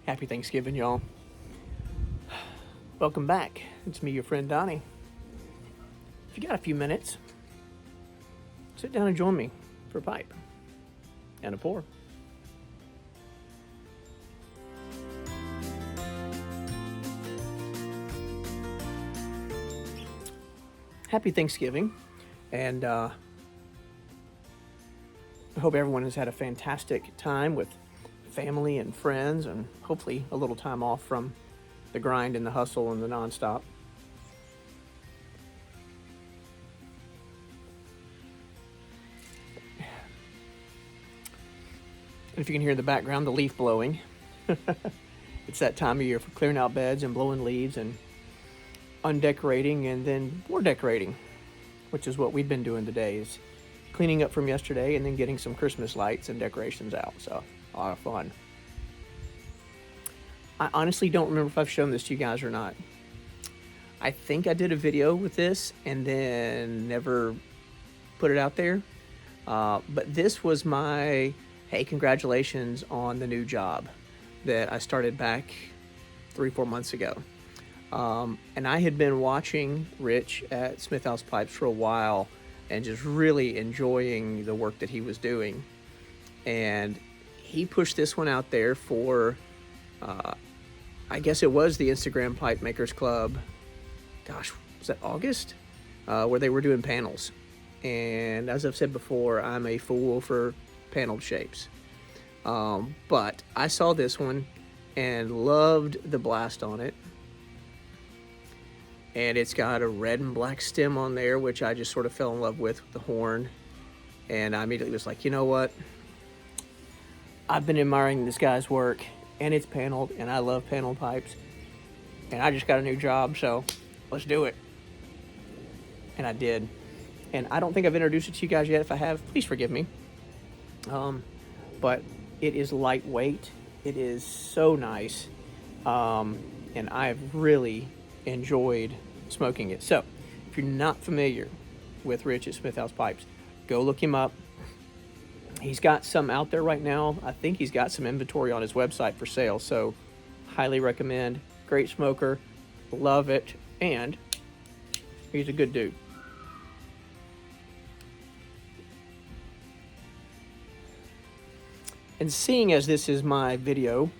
Happy Thanksgiving, y'all. Welcome back. It's me, your friend Donnie. If you got a few minutes, sit down and join me for a pipe and a pour. Happy Thanksgiving, and I hope everyone has had a fantastic time with family and friends, and hopefully a little time off from the grind and the hustle and the nonstop. And if you can hear in the background the leaf blowing, it's that time of year for clearing out beds and blowing leaves and undecorating and then more decorating, which is what we've been doing today, is cleaning up from yesterday and then getting some Christmas lights and decorations out. So a lot of fun. I honestly don't remember if I've shown this to you guys or not. I think I did a video with this and then never put it out there. But this was my, hey, congratulations on the new job that I started back 3-4 months ago. And I had been watching Rich at Smithhouse Pipes for a while and just really enjoying the work that he was doing. And he pushed this one out there for, I guess it was the Instagram Pipe Makers Club. Gosh, was that August? Where they were doing panels. And as I've said before, I'm a fool for paneled shapes. But I saw this one and loved the blast on it. And it's got a red and black stem on there, which I just sort of fell in love with the horn. And I immediately was like, you know what? I've been admiring this guy's work, and it's paneled, and I love paneled pipes. And I just got a new job, so let's do it. And I did. And I don't think I've introduced it to you guys yet. If I have, please forgive me. But it is lightweight. It is so nice. And I've really enjoyed smoking it. So if you're not familiar with Rich at Smithhouse Pipes, go look him up. He's got some out there right now. I think he's got some inventory on his website for sale, so highly recommend. Great smoker, love it, and he's a good dude. And seeing as this is my video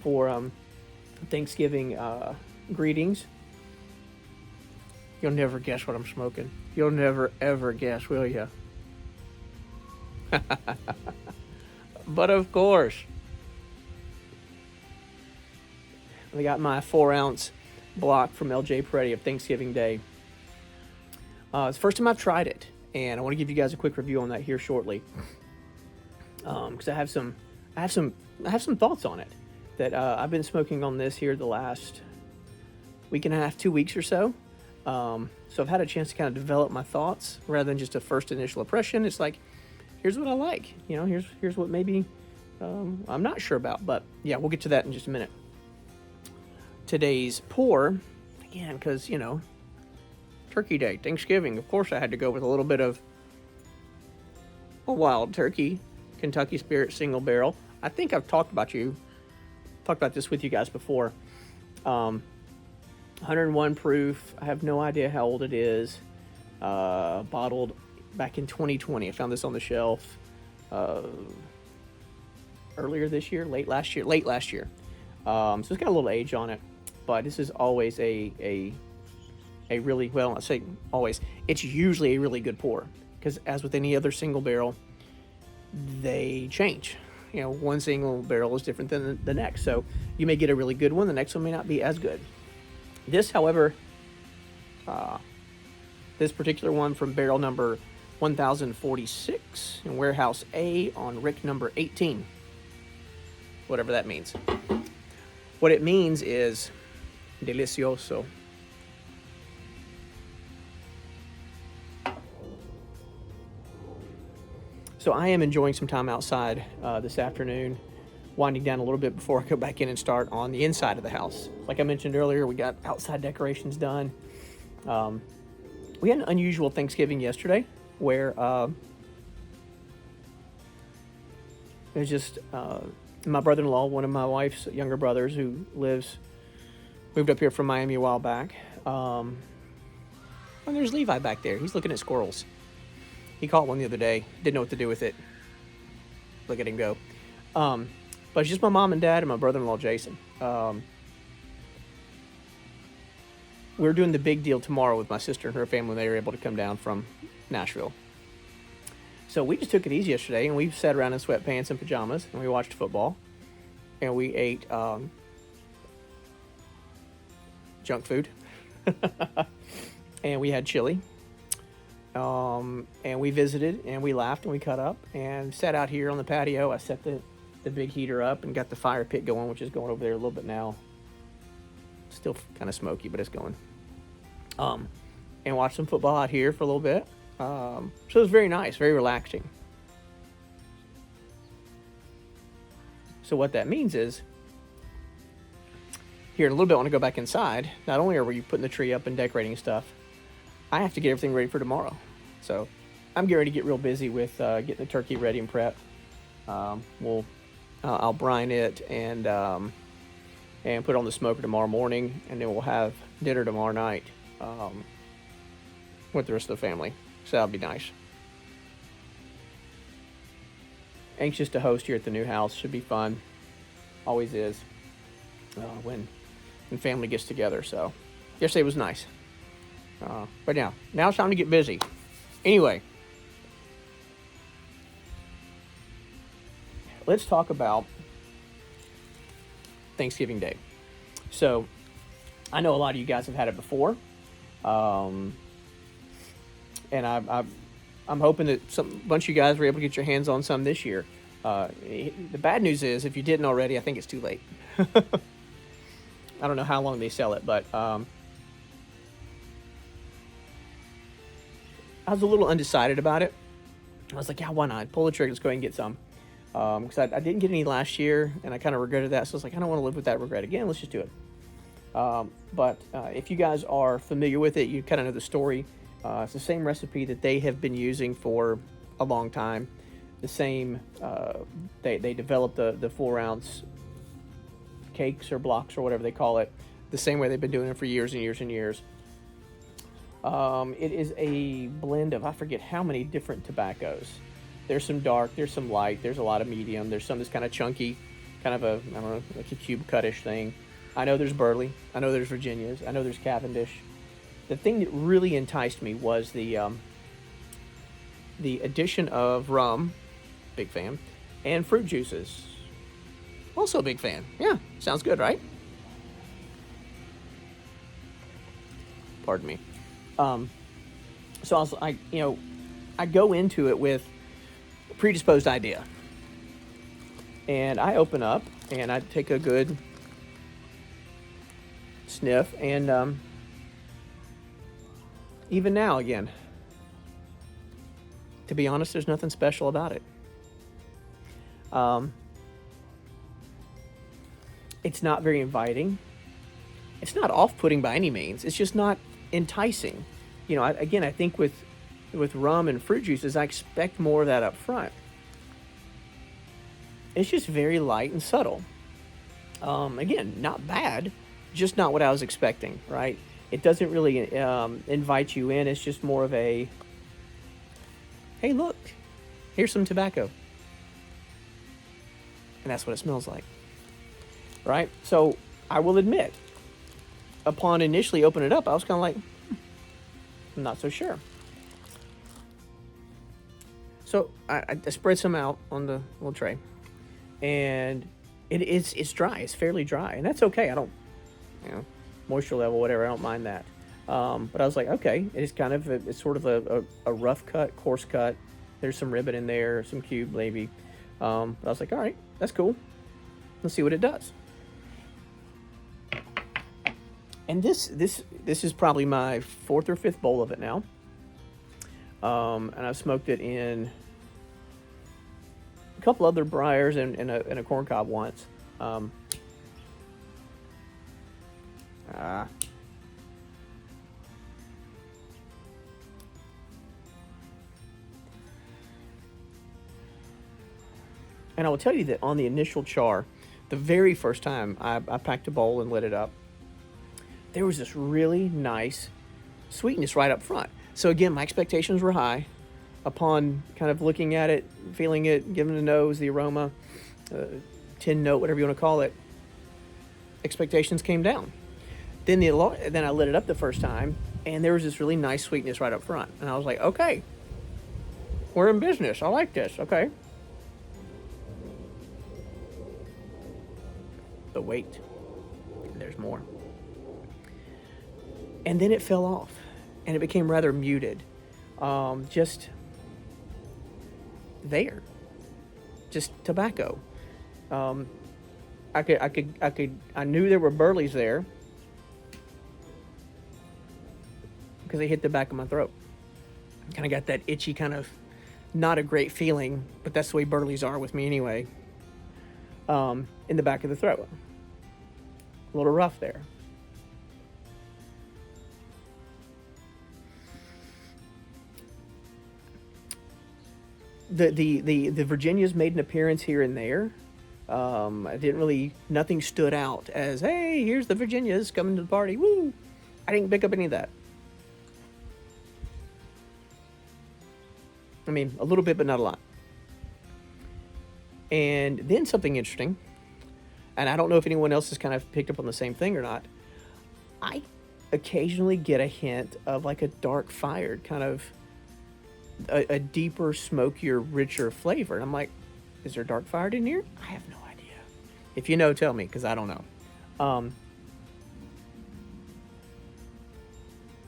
for Thanksgiving greetings, you'll never guess what I'm smoking. You'll never ever guess, will you? But of course, I got my 4-ounce block from LJ Peretti of Thanksgiving Day. It's the first time I've tried it, and I want to give you guys a quick review on that here shortly, because I have some thoughts on it that I've been smoking on this here the last week and a half, 2 weeks or so. So I've had a chance to kind of develop my thoughts rather than just a first initial impression. It's like, here's what I like, you know, here's what maybe I'm not sure about, but yeah, we'll get to that in just a minute. Today's pour, again, because, you know, Turkey Day, Thanksgiving, of course I had to go with a little bit of a Wild Turkey Kentucky Spirit single barrel. I think I've talked about this with you guys before. 101 proof. I have no idea how old it is. Bottled back in 2020. I found this on the shelf earlier this year, late last year. So it's got a little age on it, but this is always a really, well, I say always, it's usually a really good pour, because as with any other single barrel, they change. You know, one single barrel is different than the next, so you may get a really good one, the next one may not be as good. This, however, this particular one from barrel number 1046 in warehouse A on rick number 18, whatever that means. What it means is delicioso. So I am enjoying some time outside this afternoon, winding down a little bit before I go back in and start on the inside of the house. Like I mentioned earlier, we got outside decorations done. We had an unusual Thanksgiving yesterday where it was just my brother-in-law, one of my wife's younger brothers, who moved up here from Miami a while back. And there's Levi back there. He's looking at squirrels. He caught one the other day. Didn't know what to do with it. Look at him go. But it's just my mom and dad and my brother-in-law, Jason. We're doing the big deal tomorrow with my sister and her family when they were able to come down from Nashville. So we just took it easy yesterday, and we sat around in sweatpants and pajamas, and we watched football, and we ate junk food, and we had chili, and we visited, and we laughed, and we cut up, and sat out here on the patio. I set the big heater up and got the fire pit going, which is going over there a little bit now. Still kind of smoky, but it's going. And watched some football out here for a little bit. So it was very nice, very relaxing. So what that means is, here in a little bit, when I go back inside, not only are we putting the tree up and decorating stuff, I have to get everything ready for tomorrow. So I'm getting ready to get real busy with getting the turkey ready and prepped. I'll brine it and put it on the smoker tomorrow morning, and then we'll have dinner tomorrow night with the rest of the family. So that'll be nice. Anxious to host here at the new house. Should be fun. Always is. When family gets together. So yesterday was nice. But now it's time to get busy. Anyway, let's talk about Thanksgiving Day. So I know a lot of you guys have had it before. And I'm hoping that a bunch of you guys were able to get your hands on some this year. The bad news is, if you didn't already, I think it's too late. I don't know how long they sell it, but I was a little undecided about it. I was like, yeah, why not? Pull the trigger, let's go ahead and get some. Because I didn't get any last year, and I kind of regretted that. So I was like, I don't want to live with that regret again. Let's just do it. But if you guys are familiar with it, you kind of know the story. It's the same recipe that they have been using for a long time. The same, they developed the 4-ounce cakes or blocks or whatever they call it, the same way they've been doing it for years and years and years. It is a blend of, I forget how many different tobaccos. There's some dark, there's some light, there's a lot of medium, there's some that's kind of chunky, kind of a, I don't know, like a cube cut-ish thing. I know there's Burley, I know there's Virginias, I know there's Cavendish. The thing that really enticed me was the addition of rum, big fan, and fruit juices, also a big fan. Yeah, sounds good, right? Pardon me. So I go into it with a predisposed idea, and I open up and I take a good sniff, and even now, again, to be honest, there's nothing special about it. It's not very inviting. It's not off-putting by any means. It's just not enticing. I think with rum and fruit juices, I expect more of that up front. It's just very light and subtle. Again, not bad, just not what I was expecting, right? It doesn't really invite you in. It's just more of a, hey, look, here's some tobacco. And that's what it smells like, right? So I will admit, upon initially opening it up, I was kind of like, I'm not so sure. So I spread some out on the little tray, and it's dry. It's fairly dry, and that's okay. I don't, moisture level, whatever. I don't mind that. But I was like, okay, it's kind of it's sort of a rough cut, coarse cut. There's some ribbon in there, some cube maybe. But I was like, all right, that's cool. Let's see what it does. And this is probably my 4th or 5th bowl of it now. And I've smoked it in a couple other briars and a corn cob once. And I will tell you that on the initial char, the very first time I packed a bowl and lit it up, there was this really nice sweetness right up front. So again, my expectations were high. Upon kind of looking at it, feeling it, giving it a nose, the aroma, tin note, whatever you want to call it, expectations came down. Then I lit it up the first time, and there was this really nice sweetness right up front. And I was like, okay, we're in business. I like this. Okay. But wait, there's more. And then it fell off, and it became rather muted. Just there, just tobacco. I knew there were burleys there because they hit the back of my throat. Kind of got that itchy kind of, not a great feeling, but that's the way burleys are with me anyway. In the back of the throat, a little rough there. The Virginias made an appearance here and there. I didn't really, nothing stood out as, hey, here's the Virginias coming to the party. Woo! I didn't pick up any of that. I mean, a little bit, but not a lot. And then something interesting, and I don't know if anyone else has kind of picked up on the same thing or not. I occasionally get a hint of like a dark fired, kind of a deeper, smokier, richer flavor. And I'm like, is there dark fired in here? I have no idea. If you know, tell me, because I don't know. And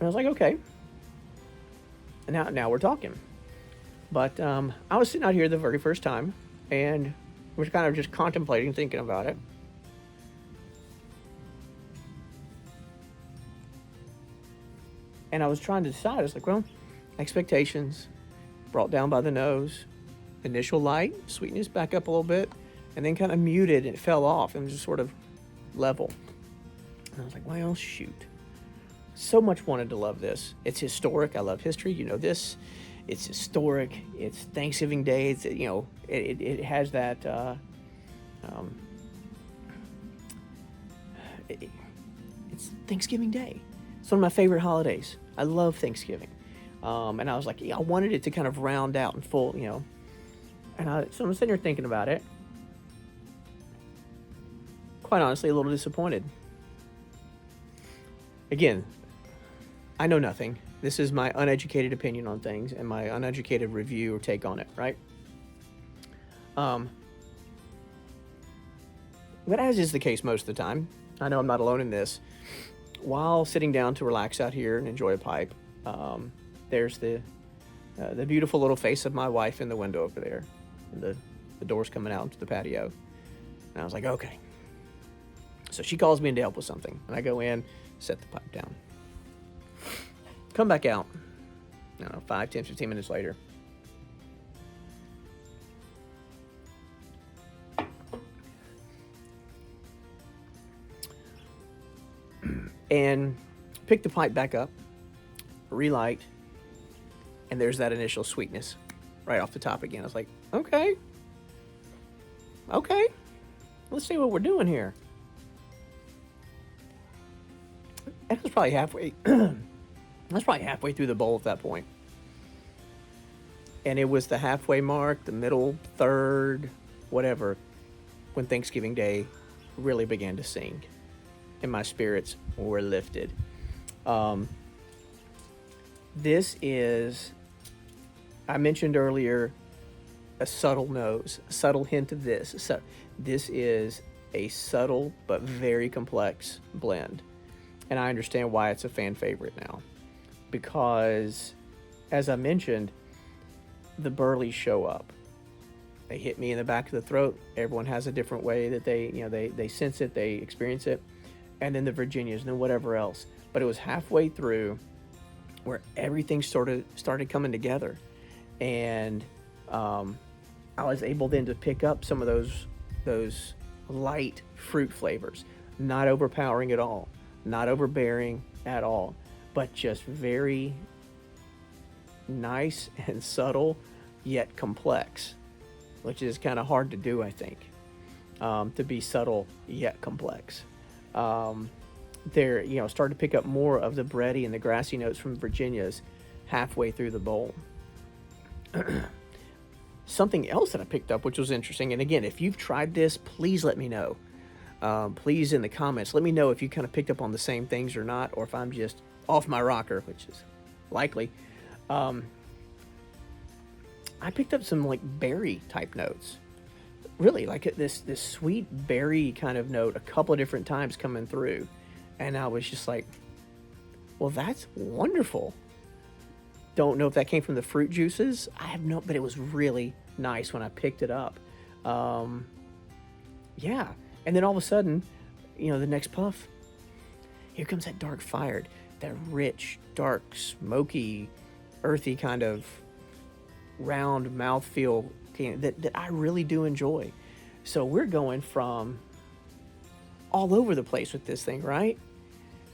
I was like, okay. Now we're talking. But I was sitting out here the very first time, and was kind of just contemplating, thinking about it. And I was trying to decide. I was like, well, expectations brought down by the nose, initial light, sweetness back up a little bit, and then kind of muted, and it fell off and was just sort of level. And I was like, well, shoot. So much wanted to love this. It's historic. I love history. You know this. It's historic. It's Thanksgiving Day. It's, you know, it has that. It's Thanksgiving Day. It's one of my favorite holidays. I love Thanksgiving. And I was like, yeah, I wanted it to kind of round out and full, you know. So I'm sitting here thinking about it. Quite honestly, a little disappointed. Again, I know nothing. This is my uneducated opinion on things and my uneducated review or take on it, right? But as is the case most of the time, I know I'm not alone in this. While sitting down to relax out here and enjoy a pipe, there's the beautiful little face of my wife in the window over there. And the door's coming out into the patio. And I was like, okay. So she calls me in to help with something. And I go in, set the pipe down. Come back out, I don't know, 5, 10, 15 minutes later. And pick the pipe back up, relight, and there's that initial sweetness right off the top again. I was like, okay, let's see what we're doing here. And it was probably halfway. I was probably halfway through the bowl at that point. And it was the halfway mark, the middle third, whatever, when Thanksgiving Day really began to sing. And my spirits were lifted. This is, I mentioned earlier, a subtle nose, a subtle hint of this. So this is a subtle but very complex blend. And I understand why it's a fan favorite now. Because, as I mentioned, the burleys show up. They hit me in the back of the throat. Everyone has a different way that they sense it, they experience it. And then the Virginias, and then whatever else. But it was halfway through where everything sort of started coming together. And I was able then to pick up some of those light fruit flavors. Not overpowering at all. Not overbearing at all. But just very nice and subtle, yet complex. which is kind of hard to do, I think, to be subtle yet complex. They're, starting to pick up more of the bready and the grassy notes from Virginia's halfway through the bowl. Something else that I picked up, which was interesting, and again, if you've tried this, please let me know. Please, in the comments, let me know if you kind of picked up on the same things or not, or if I'm just off my rocker, which is likely. I picked up some like berry type notes. Really, like this sweet berry kind of note a couple of different times coming through. And I was just like, well, that's wonderful. Don't know if that came from the fruit juices. I have no, but it was really nice when I picked it up. Yeah. And then all of a sudden, the next puff, here comes that dark fired, that rich, dark, smoky, earthy kind of round mouthfeel that I really do enjoy. So we're going from all over the place with this thing, right?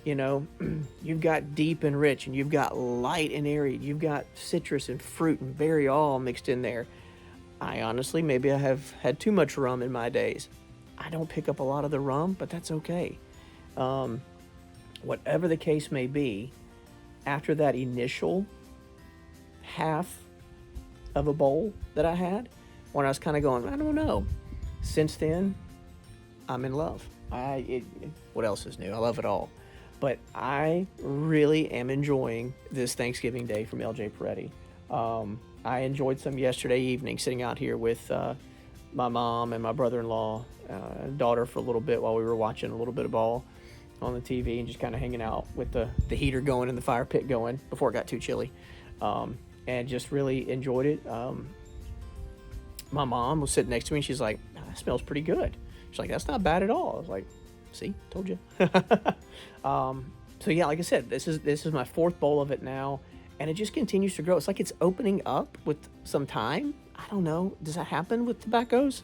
You've got deep and rich, and you've got light and airy. You've got citrus and fruit and berry all mixed in there. I honestly, maybe I have had too much rum in my days. I don't pick up a lot of the rum, but that's okay. Whatever the case may be, after that initial half of a bowl that I had, when I was kind of going, I don't know. Since then, I'm in love. What else is new? I love it all. But I really am enjoying this Thanksgiving Day from LJ Peretti. I enjoyed some yesterday evening, sitting out here with my mom and my brother-in-law, daughter for a little bit while we were watching a little bit of ball on the TV and just kind of hanging out with the heater going and the fire pit going before it got too chilly. And just really enjoyed it. My mom was sitting next to me and she's like, that smells pretty good. She's like, that's not bad at all. I was like, see, told you. So yeah, like I said, this is my fourth bowl of it now, and it just continues to grow. It's like it's opening up with some time. I don't know. Does that happen with tobaccos?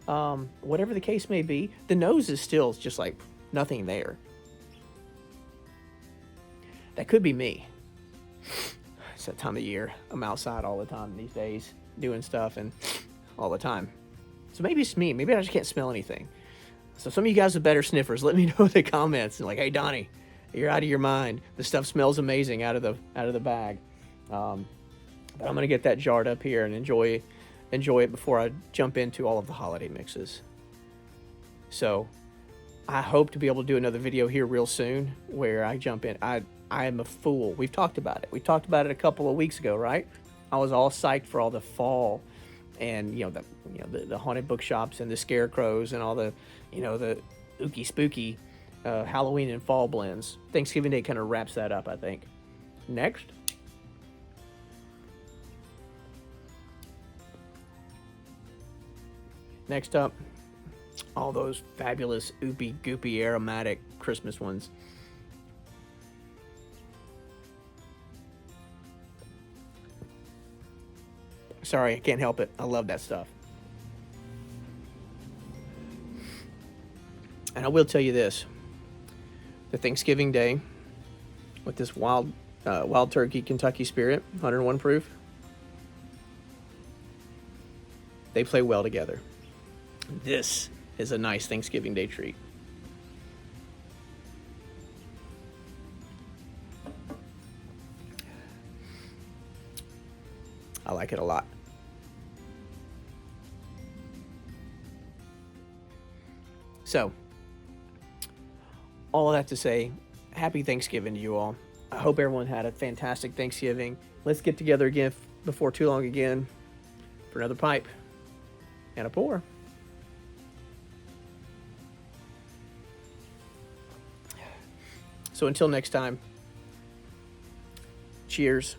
Whatever the case may be, the nose is still just like nothing there. That could be me. It's that time of year. I'm outside all the time these days doing stuff and all the time. So maybe it's me. Maybe I just can't smell anything. So some of you guys are better sniffers. Let me know in the comments. Like, hey, Donnie, you're out of your mind. The stuff smells amazing out of the bag. But I'm gonna get that jarred up here and enjoy it before I jump into all of the holiday mixes. So I hope to be able to do another video here real soon where I jump in. I am a fool. We've talked about it. We talked about it a couple of weeks ago, right? I was all psyched for all the fall and the haunted bookshops and the scarecrows and all the the ooky spooky Halloween and fall blends. Thanksgiving Day kind of wraps that up, I think. Next up, all those fabulous oopy goopy aromatic Christmas ones. Sorry, I can't help it. I love that stuff. And I will tell you this. The Thanksgiving Day with this wild turkey Kentucky Spirit, 101 proof, they play well together. This is a nice Thanksgiving Day treat. I like it a lot. So, all of that to say, happy Thanksgiving to you all. I hope everyone had a fantastic Thanksgiving. Let's get together again before too long again for another pipe and a pour. So until next time, cheers.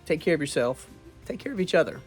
Take care of yourself. Take care of each other.